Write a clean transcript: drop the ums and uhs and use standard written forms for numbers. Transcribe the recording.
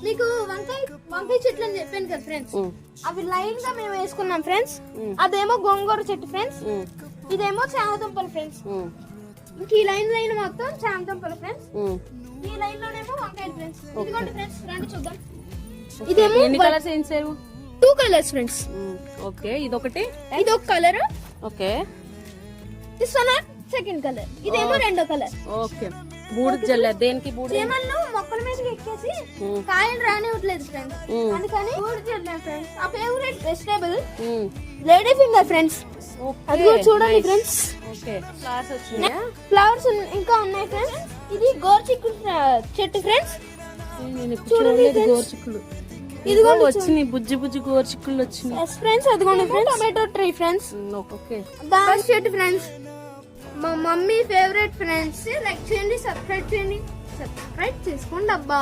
మీకు వంకాయ చెట్లు అని చెప్పాను కదా ఫ్రెండ్స్, అవి లైన్ గా మేము వేసుకున్నాం ఫ్రెండ్స్. అదేమో గోంగూర చెట్టు ఫ్రెండ్స్, ఇదేమో చామదుంపలు ఫ్రెండ్స్. ఈ లైన్ మొత్తం చామదుంపలు ఫ్రెండ్స్. ఈ లైన్ లోనేమో వంకాయ ఫ్రెండ్స్. ఇదిగోండి ఫ్రెండ్స్, రండి చూద్దాం. ఇదేమో ఎన్ని కలర్స్ వేయించారు? 2 కలర్స్ ఫ్రెండ్స్. ఓకే, ఇదొకటి, ఇదొక colour. Okay, this one second colour. ఇదేమో రెండో కలర్. ఓకే. బూడిద జల్ల దేనికి? బూడిద చీమలు మొక్కల మీదకి ఎక్కేసి కాయలు రానివ్వట్లేదు ఫ్రెండ్స్, అందుకని బూడిద జల్లాం ఫ్రెండ్స్. ఆ favourite vegetable lady finger friends. అది కూడా చూడండి ఫ్రెండ్స్. ఓకే, ఫ్లవర్స్ వచ్చినాయా? ఫ్లవర్స్ ఇంకా ఉన్నాయి ఫ్రెండ్స్. ఇది గోరుచిక్కుడు చెట్టు ఫ్రెండ్స్. చూడండి గోరుచిక్కులు, ఇదిగో వచ్చినాయి, బుజ్జి బుజ్జి గోరుచిక్కులు వచ్చినాయి ఫ్రెండ్స్. అదిగోండి friends, tomato tree friends. Okay, దాని చెట్టు ఫ్రెండ్స్. మా మమ్మీ ఫేవరెట్ ఫ్రెండ్స్. లైక్ చేయండి, సబ్స్క్రైబ్ చేయండి, సబ్స్క్రైబ్ చేసుకోండి అబ్బా.